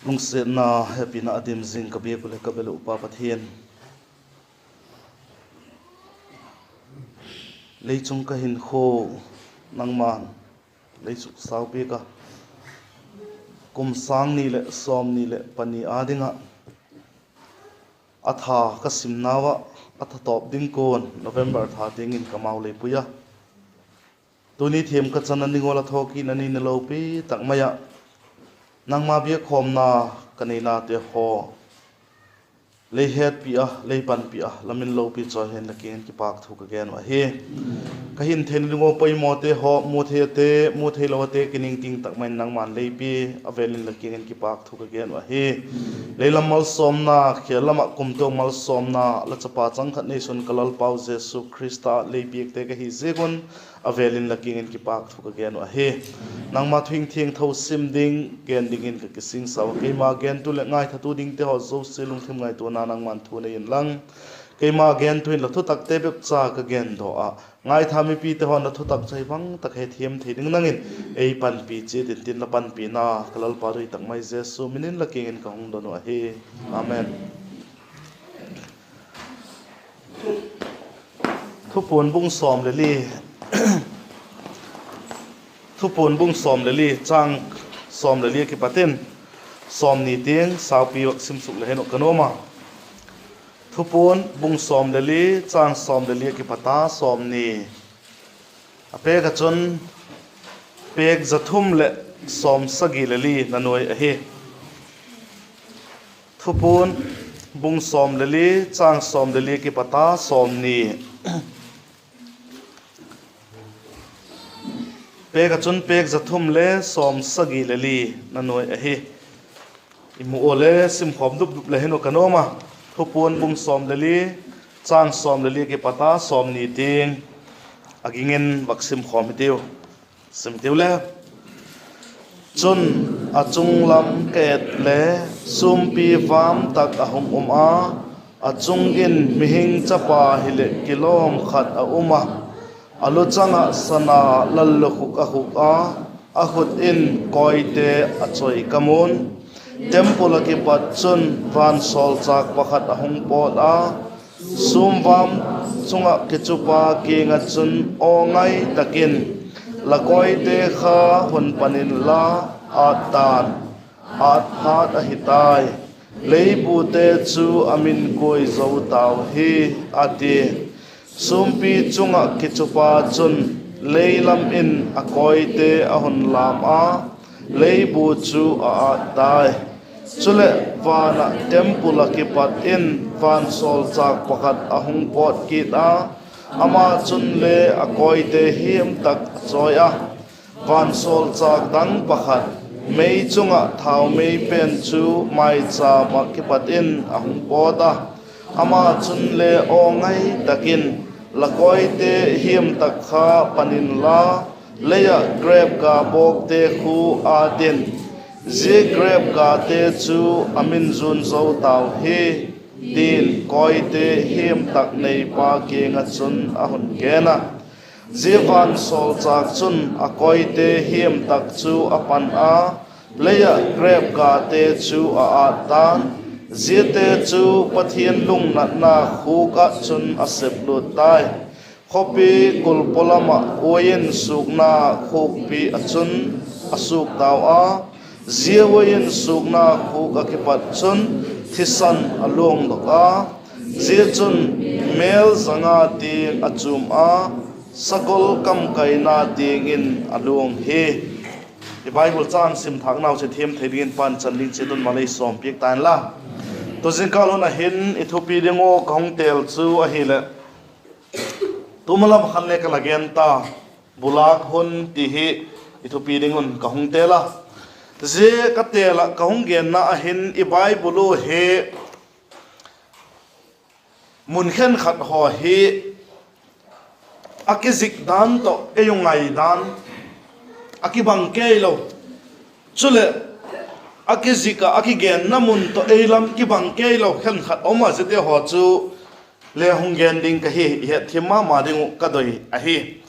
lung se na happy na adim zing kabe kule kabelu pa pathian leichung ka hin kho nangman leichuk sau pe ka kum sang ni le som ni le pani adinga atha ka simnawa atha top ding kon November tha ding in kamau le puya tuni them ka chanan ningola thoki nani ne lopi takmaya nangma bia khomna kanina te ho le het pia le pan pia lamin lopi cho hen lakin ki pak thu ka gen wa he ka hin then lingo poi mo te ho mu the lo te kining ting takman nangman le pi avelin lakin ki pak thu ka gen wa he le lamal somna khelama kumto mal somna la chapa chang khat nei sun kalal pau jesu christa le pi te ka hi zegon avelin lakin ki pak thu ka gen wa he nangma thing thing tho sim ding gen ding in ka kising saw ke ma gen tu le ngai thatu ding te ho zo selung them ngai to na nangman thu nei in lang ke ma gen tuin la thu tak te bek cha ka gen do a ngai thami pi te ho na thu tak chai bang tak he thiam thiding nangin ei pan pi che tin tin la pan pi na kalal pa roi tak mai jesu minin lakin in ka hong do no he amen thu pon bung som le li thu pon bung som le li chang som le li ki patin som ni ting sau pi wak sim suk le heno kanoma thu pon bung som le li chang som le li ki pata som ni ape ka chun pek zathum le som sagi le li nanoi a he thu pon bung som le li chang som le li ki pata som ni pek a chun pek zathum le som sagi le li nanoi a he imu ole sim khom dup dup le heno kanoma thupon bung som le li chang som le li ke pata som ni ting agingen vaksim khom tiu sim tiu le chun achung lam ket le sumpi vam tak ahum a achung in mihing chapa hile kilom khat a uma alu changa sana lallu khuk a ahut in koite achoi kamun temple ki patchun van sol chak pakhat ahung pot a sumvam chunga kichupa kinga chun ongai takin lakoite kha hun panin la atan at hat a hitai leibu te chu amin koi zo taw hi ati sumpi chunga kichupa chun leilam in akoite ahun lam a leibu chu a dai chule vana temple ki pat in van sol chak pakhat ahung pot ki da ama chun le akoite hiam tak choya van sol chak dang pakhat mei chunga thau mei pen chu mai cha ma ki pat in ahung pota ama chun le ongai takin lakoite hiam tak kha panin la leya grab ka bok te khu adin je grab ka te chu amin zun zo taw he din koite hiam tak nei pa ke nga chun ahun kena je van sol chak chun a koite hiam tak chu apan a leya grab ka te chu a atan je te chu pathian lung na na khu ka chun asep lut tai khopi kulpolama oyen sukna khokpi achun asuk taw a ziawayen sukna khuk akipat chun thisan along doka je chun mel zanga ting achum a sakol kam kaina ting in along he the bible chang sim thak naw che them thedin pan chanding chedun malai som pek tan la to jin kalona hin ethopi dengo khong tel chu a hile tumala khanle ka lagen ta bulak hun ti hi ethopi dingun kahung tela je ka tela kahung gen na hin I bible he mun khen khat ho hi akizik dan to eyungai dan akibang keilo chule akizika akigen namun to eilam kibang keilo khen khat oma jete ho chu le hungen ding ka hi he thima ma ding ka doi a hi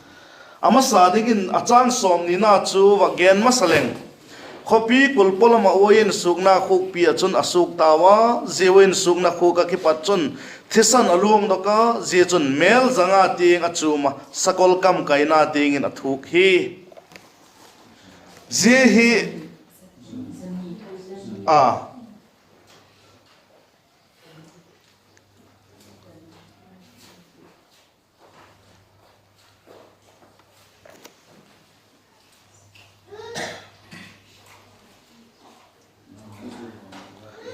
ama sa dingin achang som ni na chu wa gen masaleng khopi kul polama oin sukna khuk pi achun asuk tawa zewen sukna khuka ki patchun thisan alung doka je chun mel zanga ting achuma sakol kam kaina ting in athuk hi je hi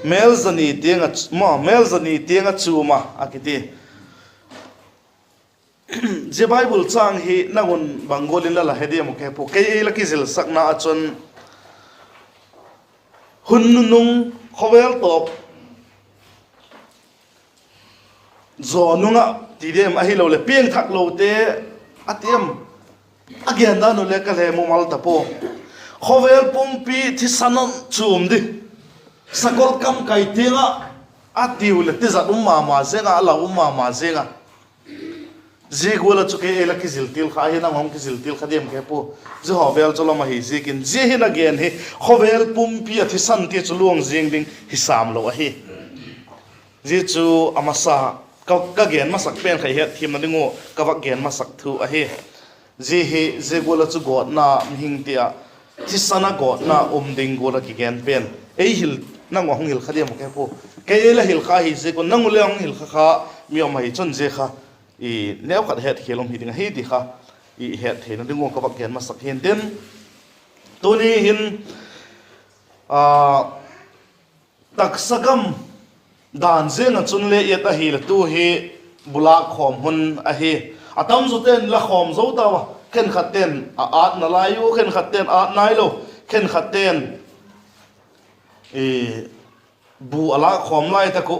melzani tianga chuma akiti je bible chang hi nangun bangolin la hedi mo ke po ke la ki zil sakna achon hunnung khowel top zonunga tidem ahi lo le pieng thak lo te atiam again da no le ka le mo mal tapo khowel pumpi thisanon chum di sakol kam kai tinga atiu le tizat ma zenga ala ma zenga zigula chuke ela ki ziltil kha hina ngom ki ziltil khadem ke po je hovel cholo ma hi zikin je hin again he hovel pumpi athi san ti chulung jing ding hisam lo hi je chu amasa ka gen masak pen khai het thim na dingo ka wak gen masak thu a hi je he zigula chu god na hing tia thisana god na ding gola ki gen pen ei hil nang wa hil khadem ke po ke la hil kha hi je ko nang le hong hil kha mi mai chon je kha i neu khat het khelom hi ding hi ti kha i het thein ding ko bak gen masak hen den tuni hin tak sakam dan zen chun le yeta hi tu hi bulak khom hun a hi atam zu ten la khom zo ta wa khen khaten at na layu khen khaten at nai lo khen khaten bu ala khom lai ta ko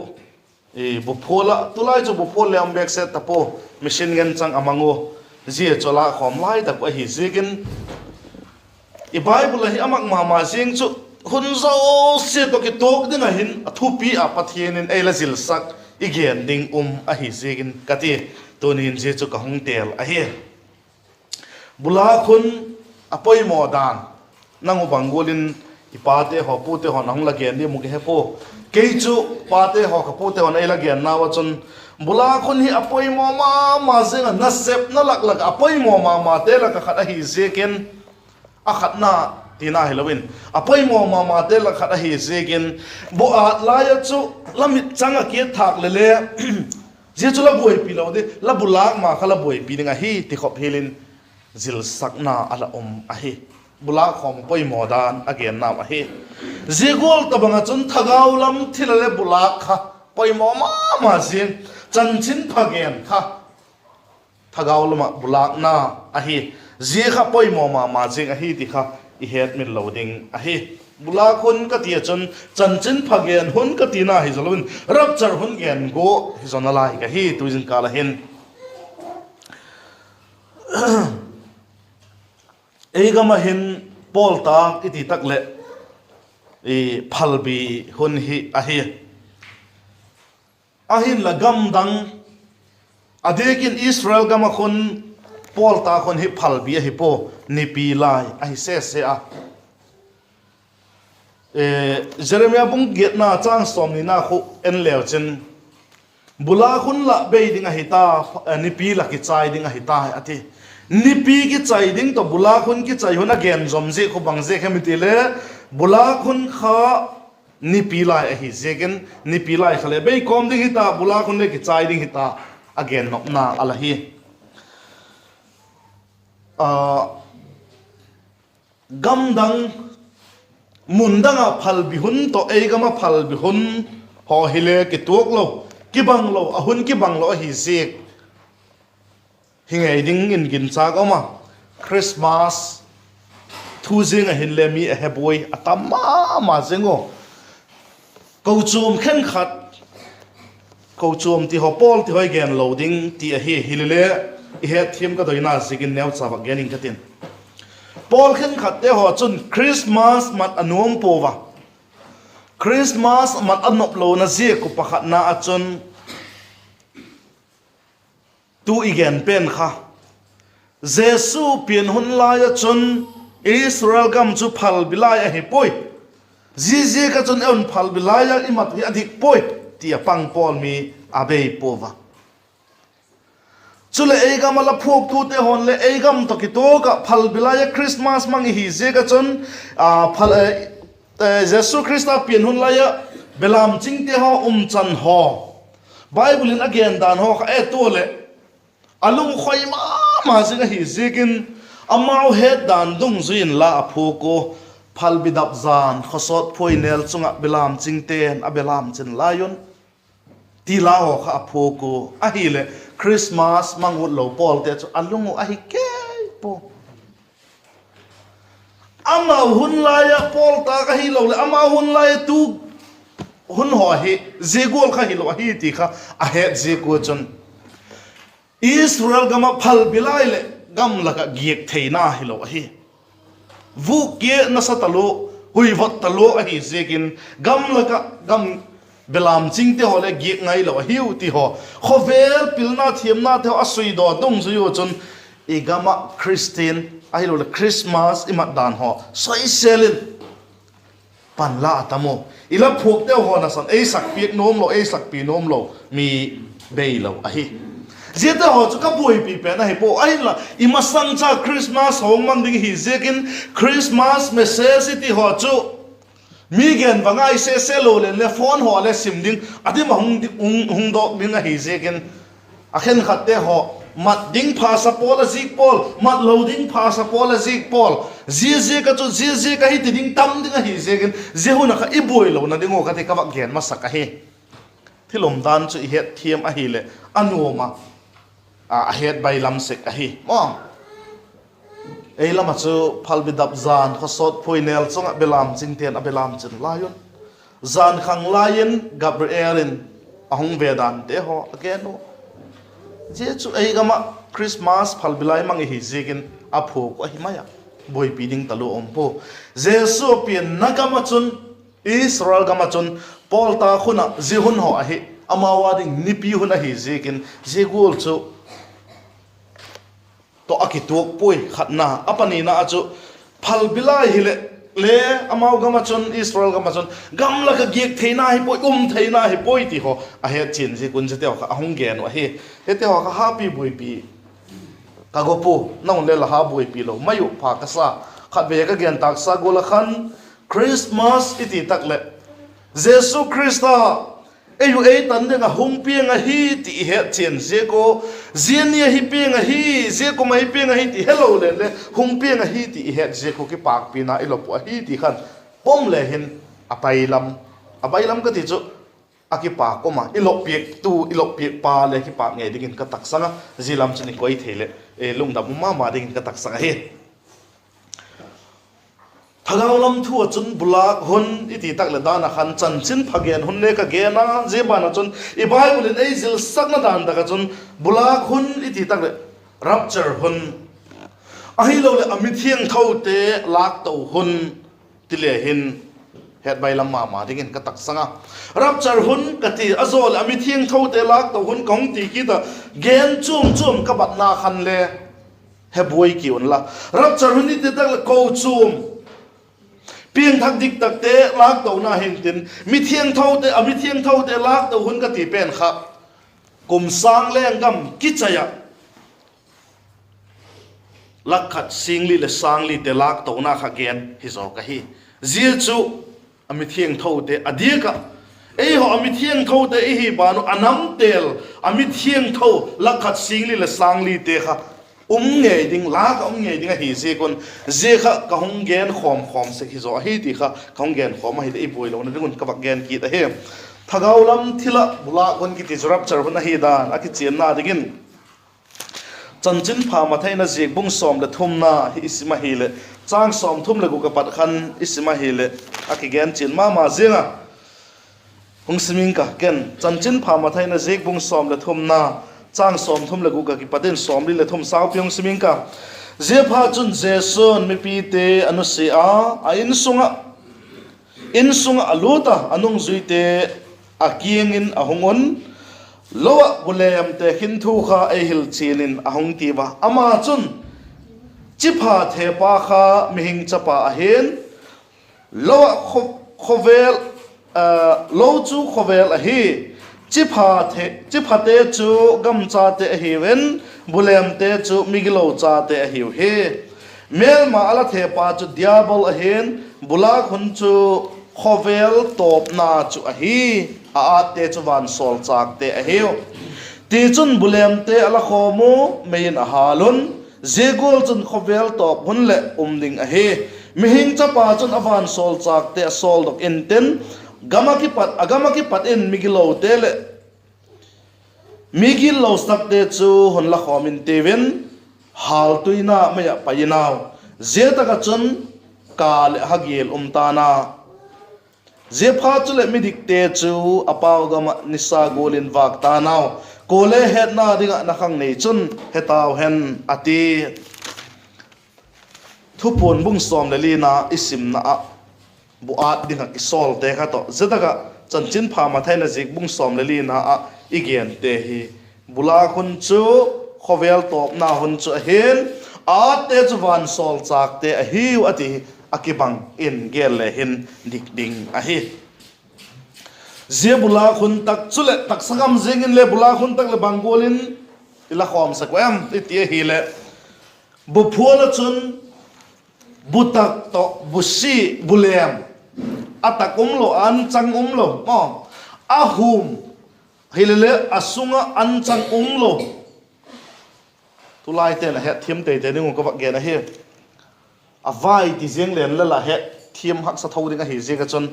bu phola tulai chu bu phol le am bek set tapo machine gan chang amango zia chola khom lai ta ko hi zigin i bible hi amak ma sing chu hun zo se to ki tok ding a hin athupi a pathian in ela zil sak igen ding a hi zigin kati tonin je chu ka hung tel a hi bula khun apoi modan nangu bangolin ipate ho pute ho nang la gen ni mu ke po ke chu pate ho ka pute ho nei la gen na wa chun bula khun hi apoi mo ma zenga na sep na lak lak apoi mo ma te la ka khat hi zeken a khat na tina helowin apoi mo ma te la khat hi zeken bo a la ya chu lamit changa ke thak le le je chu la boi pi lo de la bulak ma khala boi pi dinga hi ti khop helin zil sakna ala a hi bulak khom poi modan again na a hi zigol tabanga chun thagau lam thilale bulak kha poi mo ma zin chanchin phagen kha thagau lama bulak na a hi je kha poi mo ma jing a hi ti kha i het min loading a hi bulak hun ka ti chun chanchin phagen hun ka ti na hi zalun rapchar hun gen go hi zona lai ka hi tuizin kala hin eigama hin polta iti takle phalbi hun hi ahin la gam dang adekin Israel gama khun polta khun hi phalbi hi po nipi lai ahi se a Jeremiah bung get na chang som ni na khu en leo chen bula khun la be ding a hita nipi la ki chai ding a hita ati nipi ki chai ding to bula khun ki chai hona gen zomje khu bangje khemitile bula khun kha nipi lai a hi zegen nipi lai khale be kom ding hita bula khun le ki chai ding hita again nok na ala hi gam dang mundanga phal bihun to eigama phal bihun ho hile ki tok lo ki bang lo ahun ki bang lo hi zek hingai ding in gin chak oma Christmas thu jing a hin le mi a heboi atama ma zengo ko chum khen khat ko chum ti ho pol ti hoi gen loading ti a hi hilile he thim ka doina sigin neu chawa gening katin pol khen khat te ho chun Christmas mat anuam pova Christmas mat anop lo na je ku pakhat na achun tu igen pen kha Jesu pin hun la ya chun Israel gam chu phal bilaya hi poi ji ka chun eun phal bilaya imat hi adik poi tia pang pol mi abei pova chule eigam ala phok tu te hon le eigam to ki to ka phal bilaya Christmas mang hi je ka chun phal Jesus Christa pian hun laya belam ching te ho chan ho Bible in again dan ho ka e to le alung khoi ma singa hi zikin amau het dan dung zuin la aphuko phal bidap zan khosot phoinel chunga belam chingten abelam chin layon ti la ho kha aphuko ahile Christmas mangut lo pol te chu alungu ahi ke po ama hun laya pol ta ka hi lo le ama hun laya tu hun ho hi zegol kha hi lo hi ti kha a het je ko chun Israel gama phal bilai le gam laka giek theina hi lo hi vu ke na satalo hui vat talo a hi zekin gam laka gam belam chingte hole giek ngai lo hiu ti ho khovel pilna thiamna the asui do dong zu yo chun e gama Christian ai lo Christmas imat dan ho soi selin pan la tamo ila phok te ho na san e sak piek nom lo e sak pi nom lo mi bei lo a hi zeta ho chu ka boi pi pe na he po ai la imasang cha Christmas hong mang ding hi zekin Christmas message ti ho chu mi gen wangai se selo le phone ho le sim ding adi ma hung do mi nga hi zekin akhen khatte ho mat ding pha sa pol zik pol mat loading pha sa pol zik pol je ka chu je ka hi ding tam ding hi zekin je hu na kha i boi lo na ding o ka te ka ba gen ma sak a he thilom dan chu het thiam a hi le anoma a het bai lam sek a hi mom ei lama chu phal bidap zan khosot phoinel chonga belam chingten abelam chin layon zan khang layen Gabrielin ahung vedan te ho ageno je chu ei gama Christmas phal bilai mangi hi jikin apho ko hi maya boy piding talo ompo jesu pian nagama chun Israel gama chun polta khuna jehun ho a hi amawading nipi huna hi jikin jegol chu to akitok poi khatna apani na achu phal bilai hile le amau gama chun Israel gama chun gamla ka giek theina hi poi theina hi poi ti ho a he chin ji kun je te ka ahung gen wa he te ho ka happy boi pi ka go pu nong le la ha boi pi lo mayu pha ka sa khat be ka gen tak sa gola khan Christmas iti tak le Jesus Christa ayu ei tan de nga hung pi nga hi ti he chen je ko ziania hi pi nga hi je ko mai pi nga hi ti hello le le hung pi nga hi ti he je ko ki pak pi na ilo po hi ti khan pom le hin apailam ka ti chu aki pa ko ma ilo pi pa le ki pa nge dingin ka tak sanga zilam chini koi thele e lungda ma dingin ka tak sanga he thagaulam thu chun bulak hun iti tak le dana khan chan chin phagen hun le ka ge na je bana chun I Bible in Azel sakna dan da ka chun bulak hun iti tak le rapture hun ahi lo le amithiang thote lak to hun tile hin het bailam ma dingin ka tak sanga rapture hun ka ti azol amithiang thote lak to hun kong ti ki da gen chum ka bat na khan le he boi ki un la rapture hun iti tak le ko chum pieng thak dik tak te lak to na hin tin mi thiang thau te lak to hun ka ti pen kha kum sang leng gam ki chaya lakhat singli le sangli te lak to na kha gen hi zo ka hi zia chu ami thiang thau te adiaka ei ho ami thiang thau te hi banu anam tel ami thiang thau lakhat singli le sangli te kha nge ding la ka nge ding hi se kon je kha ka hong gen khom se hi zo hi ti kha khong gen khom hi dei boi lo na gun ka bak gen ki ta he thagaulam thila bula kon ki ti jorap char na hi dan aki chen na digin chanchin pha ma thaina je bung som le thum na hi isma hi le chang som thum le gu ka pat khan isma hi le aki gen chin ma zenga hong siming ka ken chanchin pha ma thaina je bung som le thum na chang som thum le gu ka ki paten som li le thum sao pyong siming ka je pha chun je son mi pi te anu se a in sunga aluta anung zuite a kieng in a hongon lowa bulem te hin thu kha e hil chinin a hong ti wa ama chun chipa the pa kha mihing chapa ahin lo khovel lo chu khovel ahi chipa te chu gam cha te ahi wen bulem te chu migilo cha te ahi he mel ma ala the pa chu diabol ahin bulak hun chu khovel top na chu ahi a te chu van sol chak te ahi ti chun bulem te ala khomu mein a halun zegol chun khovel top hun le ding ahi mihing chapa chun avan sol chak te sol dok inten agama ki pat in migilo te le migil lo sak te chu hon la khomin teven hal tuina maya payinaw zeta ka chun ka le hagil umtana ze pha chu le midik te chu apaw gama nisa golin wak ta naw kole het na dinga nakhang nei chun hetaw hen ati thupon bung som le lina isim na buat dinga isol te kha to zeta chanchin pha ma thaina zik bung som le lina a igen te hi bula khun chu khovel top na hun chu hen a te chu van sol chak te a hiu ati akibang in gel le hin dik ding a hi ze bula khun tak chule tak sagam zengin le bula khun tak le bangolin ila khom sakwam ti hi le bu phuala chun butak to busi bulem atakum lo an chang lo mo ahum hilele asunga an chang lo tulai te na he thiam te te ningu ka wa ge na he avai ti zeng len la he thiam hak sa thau ding a hi je ka chon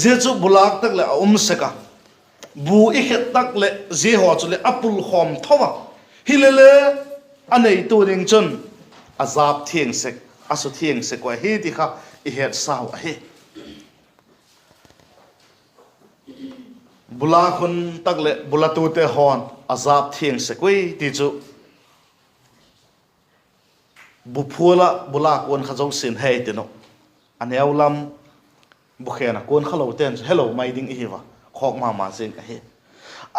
je chu bulak tak le seka bu I het tak le je ho chu le apul khom thowa hilele anei tu ding chon azab thieng sek asu thieng sek wa hi ti kha I het sao a hi bula khun tak le bulatu te hon azab thieng sekoi ti chu bu phula bula kon khajau sin hei te no aneu lam bu khena kon khalo ten hello mai ding hi wa khok ma sing a hi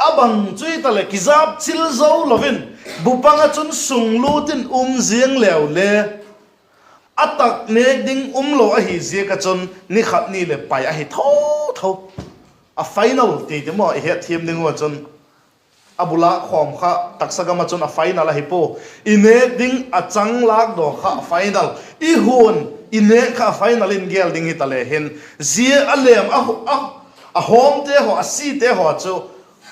abang chui ta le kizap chil zo lovin bu panga chun sung lu tin zieng lew le atak ne ding lo a hi zia ka chun ni khat ni le pai a hi tho a final ti te mo I het thiam ding wa chun abula khom kha taksagama chun a final a hi po ine ding a chang lak do kha final I hun ine kha final in gel ding hi tale hen zia alem a hom te ho a si te ho chu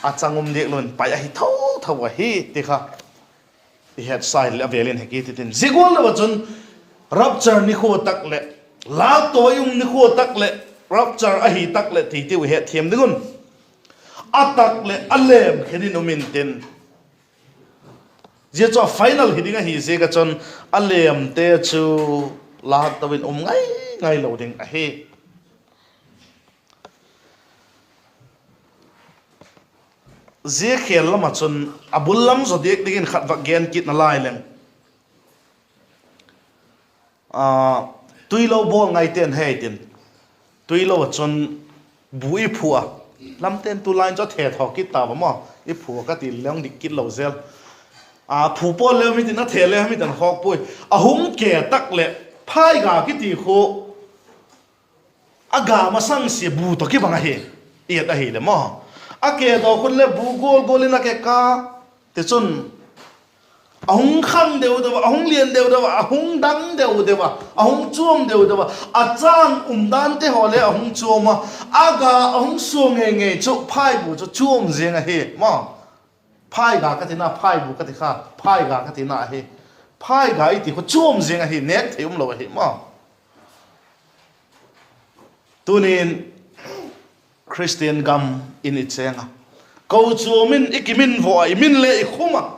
a changum dek lon pai a hi tho wa hi ti kha I het sai le avelin he ki ti tin zigol le wa chun rapture ni kho tak le la to yung ni kho tak le rapture a hi tak le ti ti we he thiam dingun atak le alem khedin umin tin je cho final hidinga hi se ka chon alem te chu la tawin ngai lo ding a hi je khel lama chun abulam zo dek digin khat va gen kit na lai leng tuilo bol ngai ten hei tin tuilo chon bui phua lam ten tu line cho the tho kit ta mo I phua ka ti leong dik kit lo zel phu po le mi tin na the le mi tan khok pui ahum ke tak le phai ga ki ti kho aga ma sang si bu to ki banga he I ta hi le mo ake do khun le bu golina ke ka te chun ahung khang deu da ahung lien deu da ahung dang deu da ahung chuom deu da achang dan te hole ahung chuoma aga ahung su nge chu phai bu chu chuom jeng a he ma phai ga ka thina phai bu ka thi kha phai ga ka thina he phai ga I ti ko chuom jeng a he nek theum lo he ma tunin Christian gam in itsenga ko chuomin ikimin voi min le ikhuma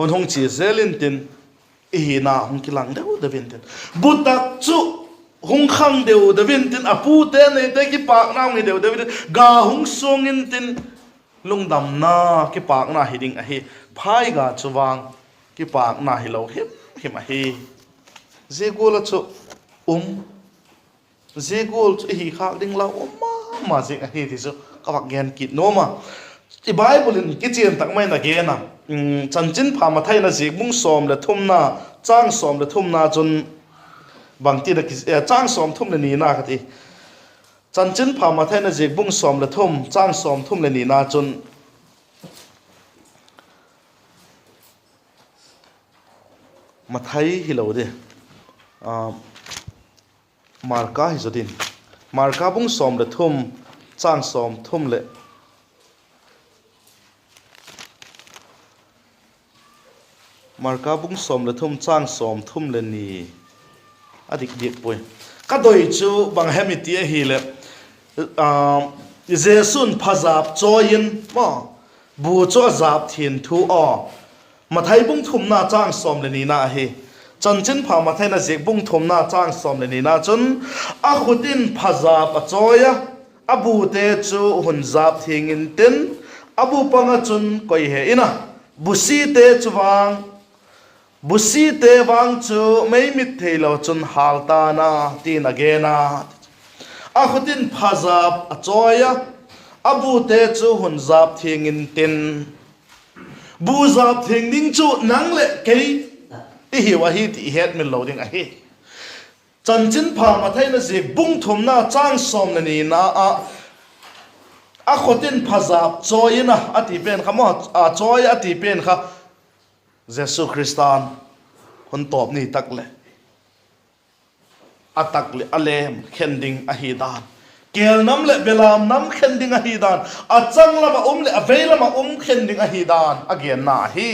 hon hong chi zelin tin I na hong kilang deu da vin tin butak chu hong khang deu da vin tin apu te nei te ki pak na ngi deu da vin ga hong song in tin lungdam na ki pak na hiding a hi phai ga chuwang ki pak na hi lo him a hi zegol chu zegol chu hi khak ding lo ma zing a hi ti chu ka wak gen kit no ma I bible in kitchen tak mai na ge na จันจินพามาไทยนะจีบุ้งสอมและทุ่มนาจ้างสอมและทุ่มนาจนบางทีนะจ้างสอมทุ่มและนีนากันทีจันจินพามาไทยนะจีบุ้งสอมและทุ่มจ้างสอมทุ่มและนีนาจนมาไทยฮิโลเดมาร์กาฮิจดินมาร์กาบุ้งสอมและทุ่มจ้างสอมทุ่มและมาร์กาบุ้งสอมและทุ่มจ้างสอมทุ่มและนีอดีตเด็กป่วยก็โดยจูบางแห่งมิติฮิเลเจสุนพาจับจอยินว่าบูจอจับถิ่นทูอมาไทยบุ้งทุ่มหน้าจ้างสอมและนีนาเฮจันจินพามาไทยน่ะเจบุ้งทุ่มหน้าจ้างสอมและนีนาจนอาขุดินพาจับจอยะอบูเตจูหุนจับทิ้งินตินอบูปังจุนก็ยเฮอินะบุษีเตจวางบุษีเตวังจูไม่มิดเทลจนฮาลตานาตีนเกนาอาขุดินพาจับจอยะอบูเตจูหุนจับทิ้งินตินบูจับทิ้งดิ้งจูนังเละเกยอีหิวะฮีที่เฮ็ดมิลโลดิ้งอะฮีจันจินพามาไทยนะสิบุ้งทุ่มหน้าจ้างสอมนะนี่นะอาขุดินพาจับจอยนะอติเป็นคำว่าจอยอติเป็นค่ะเยซูคริสต์คนตอบนี่ตักเลยตักเลยอเลมเข็นดิงอหิดานเกลน้ำเละเบลามน้ำเข็นดิงอหิดานจังละมาเละเวลมาเข็นดิงอหิดานเกียนนาฮี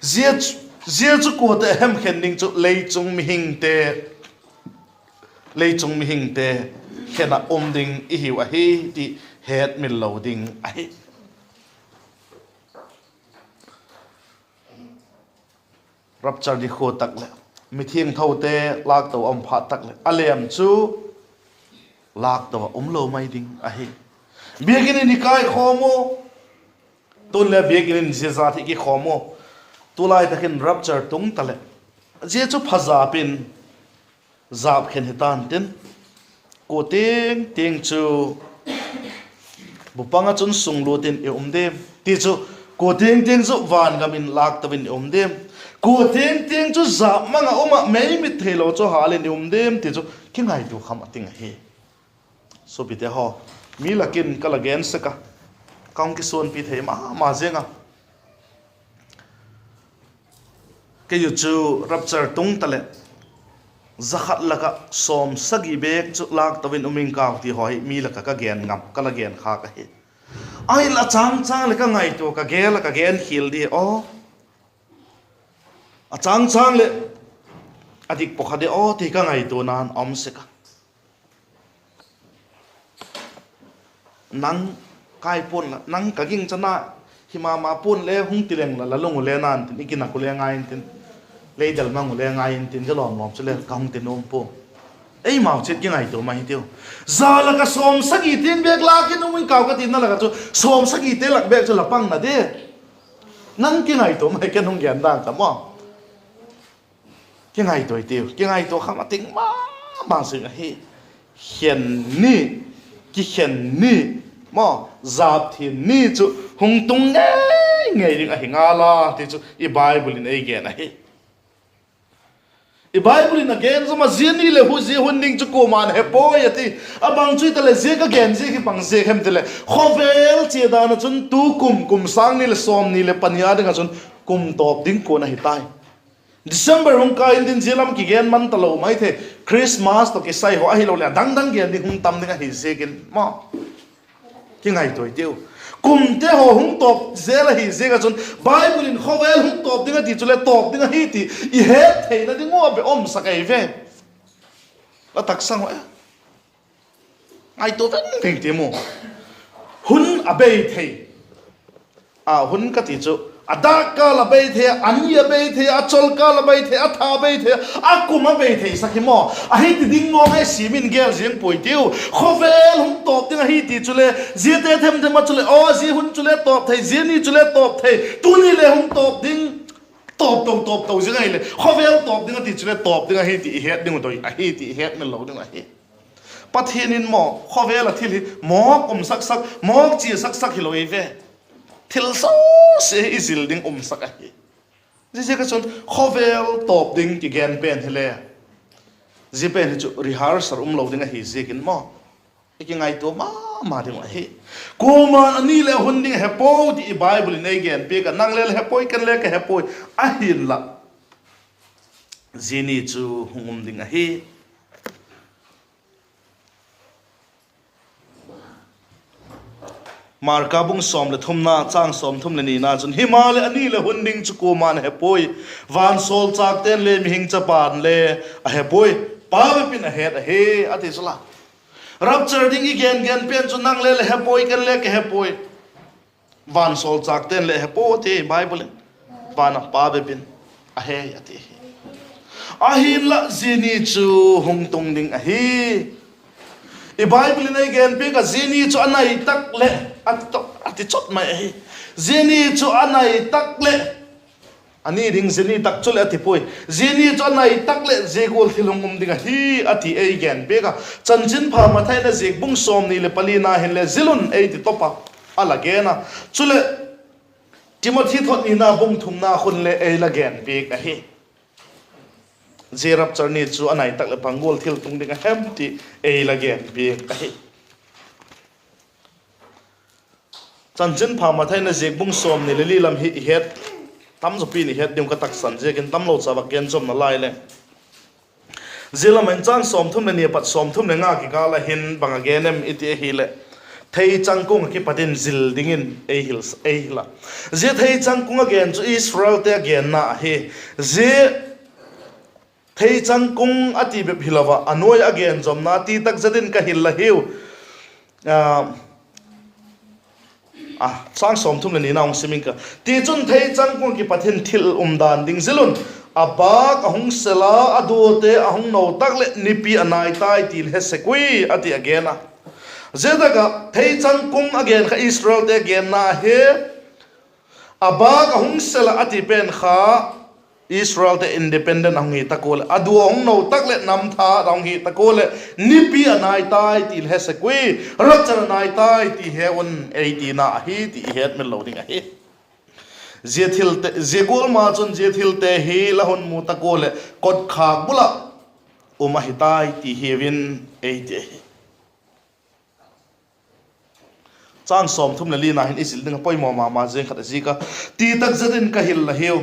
เจียจุกูเตเฮมเข็นดิงจุเลยจุงมิหิงเตเลยจุงมิหิงเตเข็นดิงอิหิวะฮีที่เฮ็ดมิลโลดิงอหิรับจารดิโคตักเลยมิเทียงเท่าเตลากตัวพาตักเลยอเลมจูลากตัวโลไม่ดิงอะเฮเบียกินนิกายขโมตุนเลเบียกินเจซาที่กิขโมตุลายตะกินรับจารตุงตะเลเจจูพาซาปินซาบเข็นหิตันตินโกเตียงจูบุปังจุนสุงลูตินเอเดมที่จูโกเตียงจูวานกามินลากตะวินเดมกูเตียงจูจับมังอ่ะไม่มิเทโลจูหาเลนิเดมที่จูคิดไงดูคำติงเฮสุบิเตหอมีลักินก็ลักเกนสกะกองกิส่วนพิเทมาเจงอ่ะก็อยู่จูรับจารตุงตะเลจักรลักสอมสกีเบกจูลากตะวินมิงกาวที่หอยมีลักก็เกนงับก็ลักเกนขากะเฮไอ้ละจังเลยก็ไงตัวก็เกลก็เกนฮิลดีอ๋อจังเลยอดีตปกติอ๋อที่ก็ไงตัวนานอมสกะนังกายปุ่นละนังกะกิ่งชนะหิมาปุ่นเล่หุ่งตีเลงละลงหัวเล่นานนี่กินนักกุเล่ง่ายตินเล่เดลมังหัวเล่ง่ายตินจะหลอมจะเล่กองตินนมปุ่นไอ้หมาเช็ดยังไงตัวไม่เดียวซาละก็สมสกีตินเบกลากินนุ่มเก่าก็ตินนั่นแหละก็จูสมสกีตินหลักเบกจะหลับปังนะเด้นั่งกินไงตัวไม่กินนุ่งแกนด่างแต่ว่ากินไงตัวเดียวกินไงตัวข้ามาติงมาสึงเฮ้เขียนนี่กิเขียนนี่มอจับที่นี่จูหงตุงไงดิงไอ้งาลาที่จูอีไบเบิลนี่ไอ้แกนะเฮอีไบเบิลนี่แกนสมาเจียนี่เลยหูเจียหุ่นดิงจูกูมันเฮปโอยที่บางจุดเลยเจียก็แกนเจียที่บางเจียเข้มที่เลยขอเวลเจียดานจุนตูกุมสังนี่เลยซ้อมนี่เลยปัญญาดิงจุนกุมตอบดิงกูนะฮิตายDecember หงกาอินดินเจลัมกิเกนมันตลอดไม่เถอะคริสต์มาสตัวกิใส่หัวให้เราเลยดังเกียนดิหงตำดิงหิเซกินมาที่ไงตัวเดียวกุมเตหัวหงตบเจลหิเซกันจนไบเบิลินข้อเวลหงตบดิงที่จุเลยตบดิงหิที่อีเฮ็ดเทนั่นดิงัวไปอมสักไอเว่แล้วตักสั่งว่าไอตัวเป็นเพียงเดียวมั้งหุ่นอเบยเทหุ่นก็ที่จุadaka la beithe ania beithe acholka la beithe atha beithe akuma beithe sakimo ahi ti ding mo ngai simin gel jeng poitiu khovel hum top ding ahi ti chule jete them them chule o ji hun chule top thai jeni chule top thai tuni le hum top ding top jeng ai le khovel top ding ti chule top ding ahi ti het ding toi ahi ti het me lo ding ahi pathianin mo khovel a thili mo om sak mo chi sak hiloi ve thil so se izil ding saka hi je ka chon khovel top ding ki gen pen hele je pen chu rehearsal lo ding hi je kin mo ikingai to ma ding hi kuma ani le hunding hepo di bible nei gen pe ka nang le hepo kan le ka hepo a hin la zini chu hungum ding hi marka bung som le thumna chang som thum le ni na chun himale ani le hunding chu ko man hepoi van sol chak ten le mi hing chapan le a hepoi pa be pin a het a he ati sala rapture ding igen gen pen chu nang le hepoi kan le ke hepoi van sol chak ten le hepo te bible van pa be pin a he ati a hin la zini chu hung tung ding a hi i bible nei gen pe ka zini chu anai tak le ati chot mai zini chu anai tak le ani ring zini tak chule ati poi zini chu anai tak le zegol thilungum dinga hi ati ei gen pe ka chanchin pha ma thai na zeg bung som ni le pali na hen le zilun ei ti topa ala gena chule timothy thot ni na bung thum na khun le ei la gen pe ka hi zerap charni chu anai tak le pangol thil tung dinga hem ti ei la gen pe ka hi chanchin pha ma thai na zeg bung som ni le li lam hi het tam zo pi ni het dim ka tak san je ken tam lo cha ba ken chom na lai le zela man chang som thum ne pat som thum ne nga ki ka la hin bang again iti hi le thei chang kung ki patin zil dingin ei hills ei la je thei chang kung again chu Israel te again na he je thei chang kung ati be hilawa anoi again jom na ti tak jadin ka hil la heu sang som thum ni naung siming ka ti chun thei chang kung ki pathin thil dan ding zilun aba ka hung sela adu te ahung no tak le nipi anai tai til he sekui ati again a zedaga thei chang kung again kha Israel te again na he aba ka hung sela ati pen kha Israel te independent ang hi takol adu ang no tak le nam tha rang hi takol nipi anai tai til he sekui rachana nai tai ti he on 80 na hi ti het mel loading a hi zethil te zegol ma chon zethil te hi la hon mu takol kot kha bula uma hi tai ti hewin 80 chang som thum le li na hin isil ding poi mo ma jeng khat ji ka ti tak zadin ka hil la heu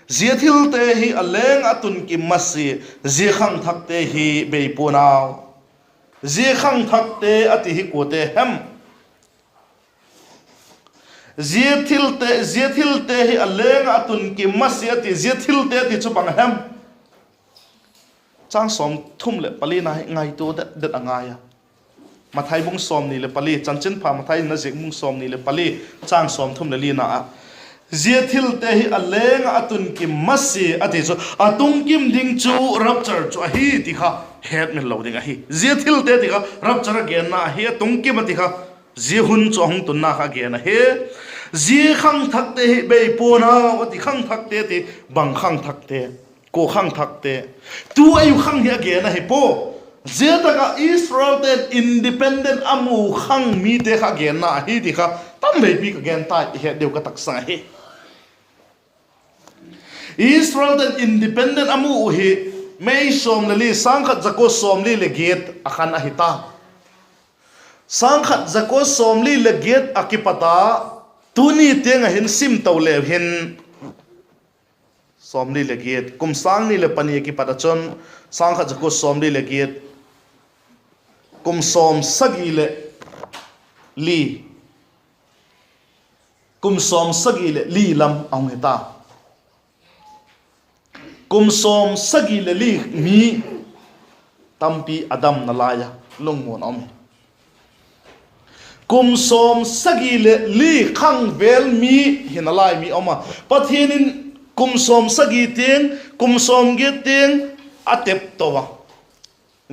zethil te hi aleng atun ki masi je khang thak te hi beipuna je khang thak te ati hi ko te hem zethil te hi aleng atun ki masi ati zethil te ti chu bang hem chang som thum le pali na ngai to dat angaya mathai bung som ni le pali chanchin pha mathai na jek mung som ni le pali chang som thum le li na a zethil te hi aleng atun ki masi ati chu atung kim ding chu rapture chu hi ti kha het men loading a hi zethil te ti kha rapture gen na hi atung kim ati kha zihun chu hong tun na kha gen he zi khang thak te hi be pona ati khang thak te ti bang khang thak te ko khang thak te tu ayu khang hi gen a hi po zetaga Israel ten independent amu khang mi te kha gen na hi ti kha tam be pi ka gen ta he deu ka tak sang hi Israel ten independent amu hi mei som le li sangkhat zako som li le get akhan ahita sangkhat zako som li le get akipata tuni tenga hin sim to le hin som li le get kum sang ni le pani ki pata chon sangkhat zako som li le get kum som sagi le li kum som sagi le li lam ong heta kum som sagi le li mi tampi adam nalaya lungmon om kum som sagi le li khang vel mi hinalai mi oma pathianin kum som sagi teng kum som ge teng atep towa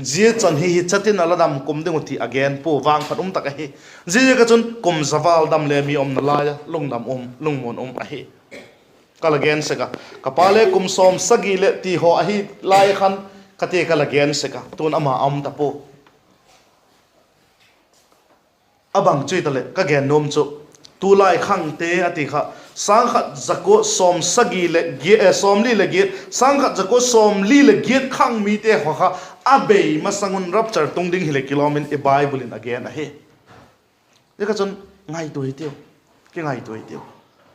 je chan hi chatin aladam kum ding uthi again po wang phatum tak hi je ka chun kum zawal dam le mi om nalaya lungdam lungmon a hi kalagen seka kapale kum som sagi le ti ho a hi lai khan kate kalagen seka tun ama am ta po abang chui tale ka gen nom chu tu lai khang te ati kha sang khat zako som sagi le ge som li le ge sang khat zako som li le ge khang mi te kha abe masangun rapture tung ding hile kilomin e bible in again a he deka chon ngai tu hi teu ke ngai tu hi teu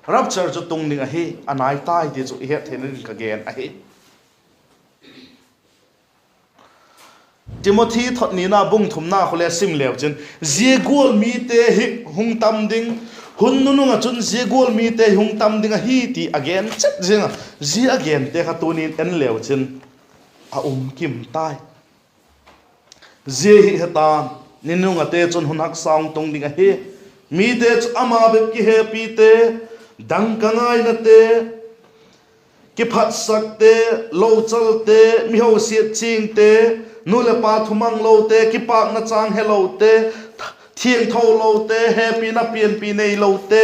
rapture chu tung ding a he anai tai te chu he thenin ka gen a he Timothy thot ni na bung thum na khole sim lew chen zegol mi te hi hung tam ding hun nu nga chun zegol mi te hung tam ding a hi ti again chet jinga ji again te kha tunin en lew chen a kim tai je hi hata ninu nga te chun hunak saung tung ding a he mi te ch ama be ki he pi te dang kangai na te ki phat sak te lo chal te mi ho siat ching te nu le pa thumang lo te ki pak na chang hello te thieng tho lo te happy na pian pi nei lo te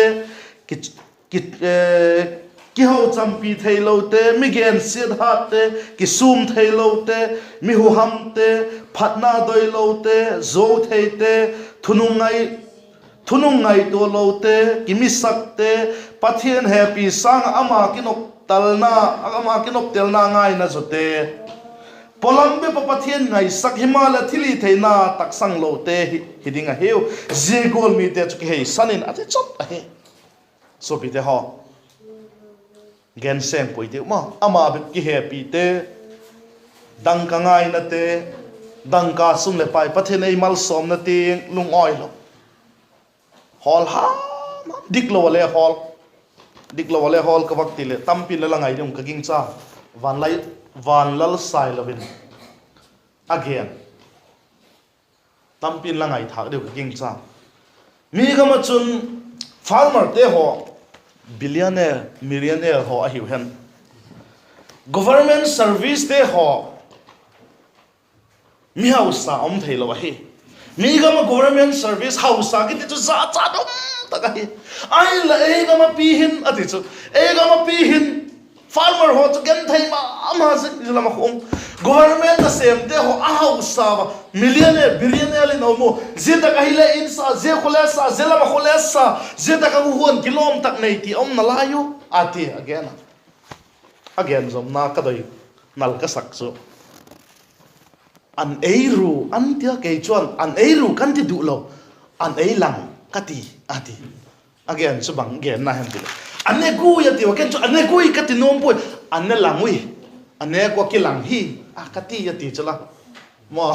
ki ho cham pi thei lo te mi gen siat hat te ki sum thei lo te mi hu ham te phat na doi lo te zo thei te thunungai to lo te ki mi sak te pathian happy sang ama kinok talna ama kinok telna ngai na zote Polambe papathian ngai sak himala thili theina taksang lo te hidinga heu zegol mi te chuki hei sanin ate chot a he so bi te ho gen seng poi te ma ama be ki he pi te dang ka ngai na te dang ka sum le pai pathian ei mal som na te lung oi lo hol ha dik lo le hol ka wak ti le tampi le langai dum ka ging cha van lal sai lovin again tampin langai thak deu king cha mi gama chun farmer te ho billionaire millionaire ho a hiu hen government service te ho mi hausa om theilo hi mi gama government service hausa ki te chu za cha dom ta ka hi ai la e gama pi hin ati chu e gama pi hin farmer ho chu gen thai ma ama zila ma khong government the same te ho a hausa ba millionaire billionaire no mo zeta ka hile insa ze khulasa zela ma khulasa zeta ka huon kilom tak nei ti om na layu ati again zom na ka doi nal ka sak chu an eiru an tia ke chuan an eiru kan ti du lo an eilang kati ati again chu bang gen na hem ti ane gu ya ti wa ken chu ane gu ka ti nom poi ane langui ane ko ki lang hi a ka ti ya ti chala mo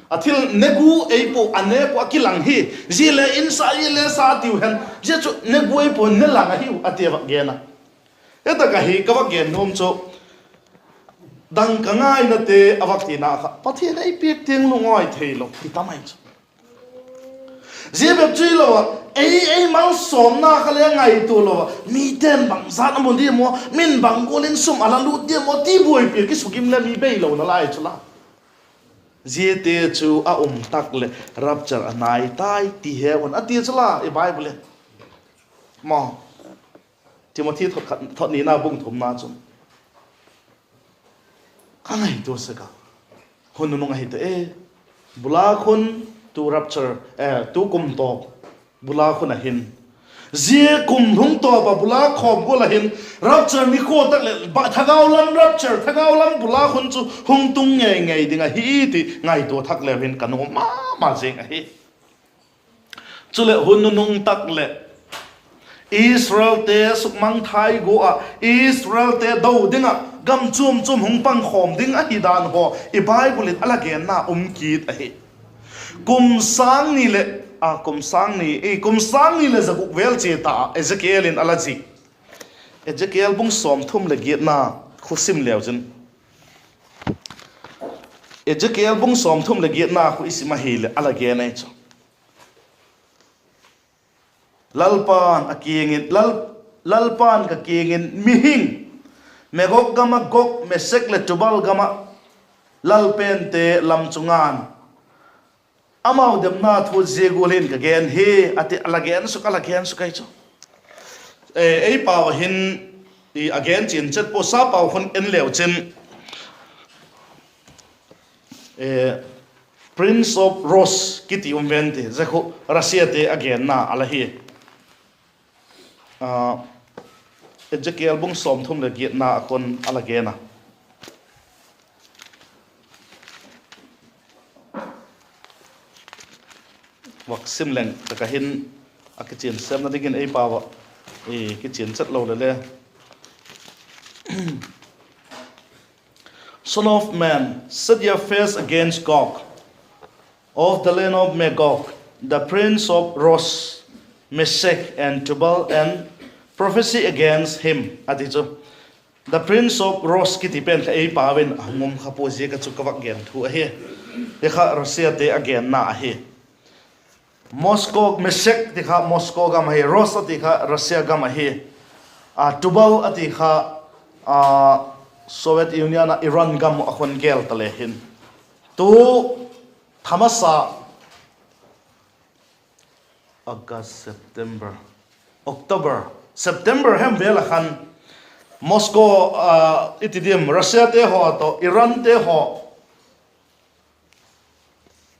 athil negu ei po ane ko ki lang hi zile insa ile sa ti hen je chu negu ei po ne lang hi ati wa gena eta ka hi ka wa gen nom chu dang ka ngai na te awak ti na kha pathian ei pek teng lungoi theilo ti tamai chu Zebep chui lo ai mal som na khale ngai tu lo mi ten bang zat amon di mo min bang golin sum ala lu di mo ti boy pi ki sukim la mi bei lo na lai chula zete chu a tak le rapture anai tai ti he on ati chula e bible mo Timothy thot ni na bung thum na chum kangai to se ka hon nu ngai te e BULＡK HUN tu rapture tu kum to BULAK HUN a hin zia kum hung to ba BULAK khom go la hin rapture ni ko tak le ba thagau lam rapture thagau lam BULAK HUN chu hung tung ngai dinga hi ti ngai to thak le hin kan ma jeng a hi chule hun nung tak le Israel te sukmang thai go a Israel te do dinga gam chum hung pang khom ding a hi dan ho e bible ala gen na kit a hi kum sang ni le zakuk vel che ta Ezekiel in alaji Ezekiel bung som thum le giat na khusim lew chen Ezekiel bung som thum le giat na khu isima hi le ala ge nei chu lalpan akingin lalpan ka kingin mihing megok gama gok mesek le tubal gama lalpen te lam chungan amau dem na thu zegolin ka gen he ati alagen su kai chu ei paw hin i again chin chet po sa paw khon en lew chen Prince of Rose kiti umventi zakhu Russia te again na alahi Ezekiel bung som thum le giat na kon alagena wak sim leng ka hin akichin sem na digin ei pawa kitchen chat lo le Son of man, set your face against Gog of the land of Magog, the prince of Ros, Meshech and Tubal, and prophecy against him. Aticho, the prince of Ros kitipen ka ei pawin ngom khaposi ka chukawak gen thu ahi. Dekha Russia te again na ahi. Moscow Meshech dekha Moscow gam ahi, Ros atikha Russia gam ahi. Tubal atikha Soviet Union Iran gam akhon gel talehin. Tu Thamasa August September October September hem belakhan Moscow itidim Russia te ho to Iran te ho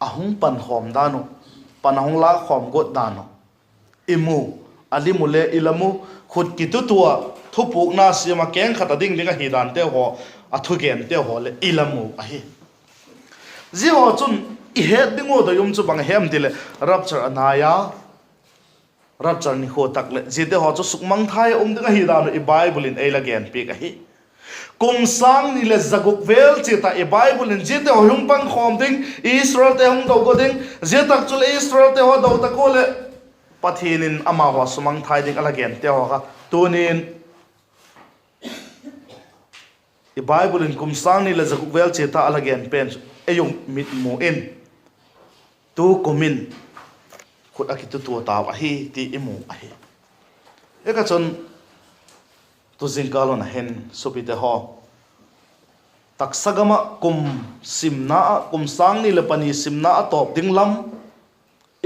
ahung pan khom dano panahung la khom got dano imu alimule ilamu khut kitu tua thupuk na sima keng khata ding linga hidan te ho athugen te ho le ilamu ahi ji ho chun I het dingo do yum chu bang hem dile rapture anaya rapture ni ho tak le ji de ho chu sukmang thai dinga hidan I Bible in ei lagen pi ka hi kum sang ni le zaguk vel chi ta I Bible in ji de ho yum pang khom ding Israel te hong do go ding je tak chul Israel te ho do ta ko le pathinin ama ho sumang thai ding alagen te ho ka tunin I Bible in kum sang ni le zaguk vel chi ta alagen pen ayung mit mo in tu kumin khut akitu tu taw ahi ti imu ahi eka chon tu jingkalon hen supite ho taksagama kum simna kum sang ni le pani simna atop dinglam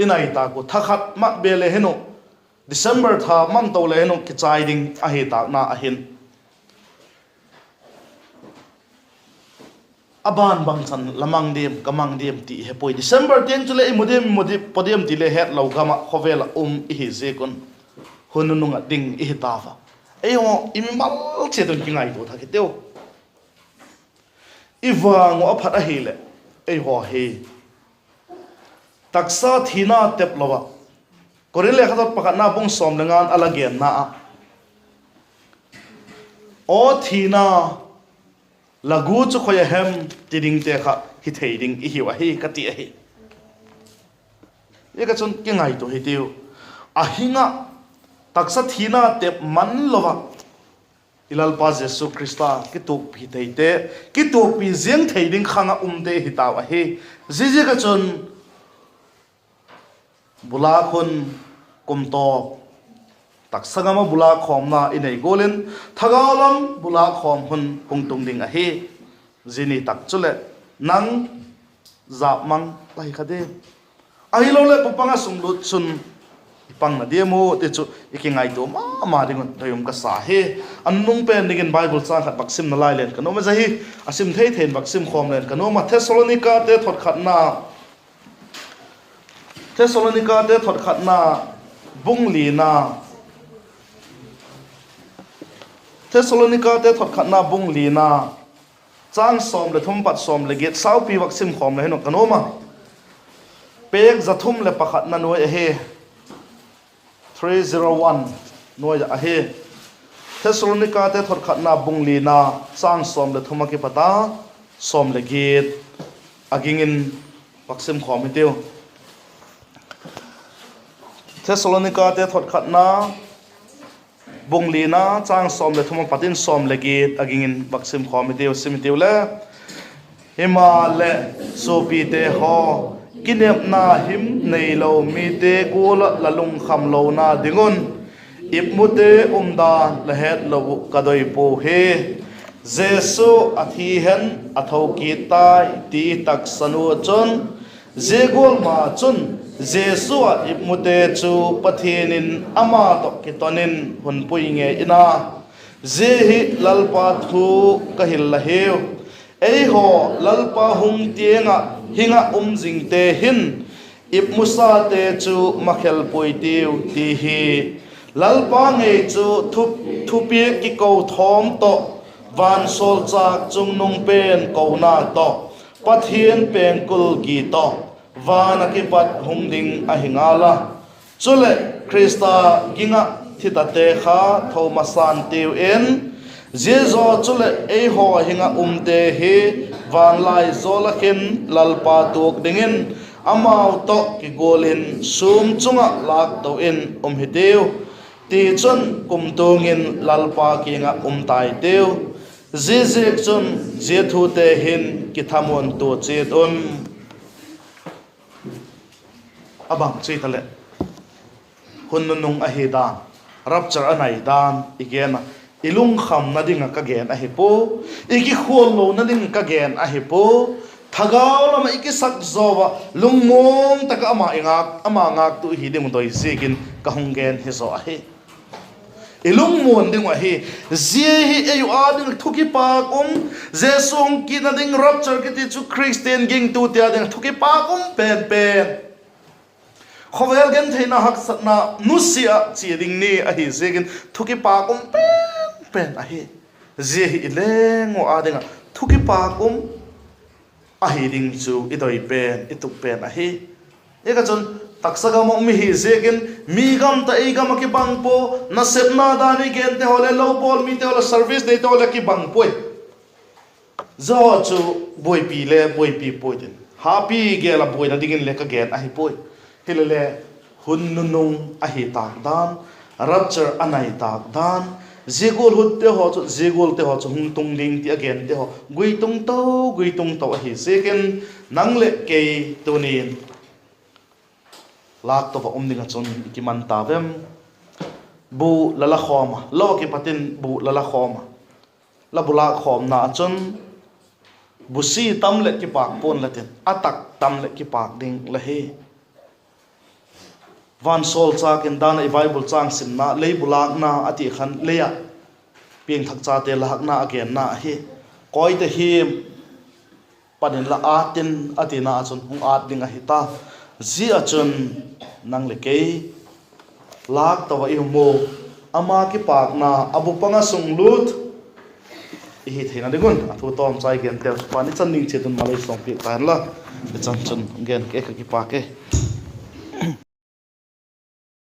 inai ta ko thakhat ma bele heno December tha mang to le heno kichai ding ahi ta na ahin aban bang chan lamang dem kamang dem ti he poi December ten chule modi podium ti le het lo gama khovel hi je kon hunununga ding hi tawa eyo imi mal che don kingai do tha kiteo iwa ngo aphat a hele ei ho he taksa thina tep lowa korile khatot pakat na bung som lengan alagen na o thina lagu chu khoya hem tiding te kha hi theiding I hiwa hi kati hi eka chon ke ngai to hitiu ahinga taksa thina te man lova ilal pa Jesu Krista ki tok phi theite ki tok pi zeng theiding khanga umde hitawa hi jiji ka chon bula khon kumto taksagama bula khom na inei golen thagalam bula khom hun pungtung ding ahi zini tak chule nang zap mang lai khade ahi lo le panga sunglut sun ipang na demo te chu ikingai to ma ding thayum ka sa he annung pen ding Bible cha khat baksim na lai len kano ma jahi asim thei thein baksim khom len kano ma Thessalonica te thot khat na bungli na Thessalonica te thot khat na bungli na chang som le thum pat som le get sau pi vaksim khom le heno kanoma pek zathum le pakhat na noi he 301 noi a he Thessalonica te thot khat na bungli na chang som le thuma ki pata som le get agingin vaksim khom hitiu Thessalonica te thot khat na bungli na chang som le thuma patin som le git agingin baksim khomitiw simitiu le himale sopi te ho kinep na him nei lo mi te kula lalung kham lo na dingun ipmute umdan le het lo kadoi po he Jesu athi hen atho ki tai ti tak sanu chon zegol ma chun Jesu ipmute chu pathianin ama to kitonin hun puinge ina jehi lalpa thu kahil la heu ei ho lalpa hung tienga hinga jing te hin ip musa te chu makhel poitiu ti hi lalpa ngei chu thupi ki ko thom to van sol chak chung nung pen ko na to pathian pen kul gi to van ki pat humding a hingala chule krista ginga thita te kha thomasan tiu en jezo chule e ho hinga te hi van lai zola khin lalpa tuk dingin amau to ki golin sum chunga lak to in hitiu ti chun kumtungin lalpa ki nga tai teu zizek chun jethu te hin ki thamon to chet abang cheitale hunnung a he dan rapture anai dan igena ilung kham na ding ka gen a he po iki khol lo na ding ka gen a he po thagaw lama iki sak zowa lungmong taka ama ngak tu hi ding doi sikin ka hungen he zo a he ilung mon ding wa hi zia hi ayu ading thuki pa jesong ki na ding rapture ki ti chu christian ging tu tia ding thuki pa pen khovel gen theina hak satna nusia chi ding ni a hi segin thuki pa pen a hi zia hi ileng o ading thuki pa a hi ding chu idoi pen ituk pen a hi eka chon taksaga mo mi hi segin mi gam ta e gam ki bang po na sepna dani gen te hole low ball mi te hole service de te hole ki bang po zo chu boy pi po den happy gela boy na digin le ka gen a hi po hilele hunnunung a hi tak dan rapture anai tak dan zegol hut te ho chu zegol te ho chu hung tung ding ti again te ho gui tung to a hi second nang le ke tunin lak to pa dinga chon ki man ta vem bu lala khoma lo ki patin bu lala khoma la bula khom na chon busi tam le ki pak pon latin atak tam le ki pak ding la he van sol cha ken dan ai bible chang sim na lei bulak na ati khan leya pieng thak cha te la hak na again na he koi te hi panin la atin atina chon hung at ding a hita zi achun nang le ke lak tawa i mo ama ki pak na abu panga sung lut hi theina degun athu tom chai gen te pani chan ning che tun malai song pi tan la chan gen ke ki pa ke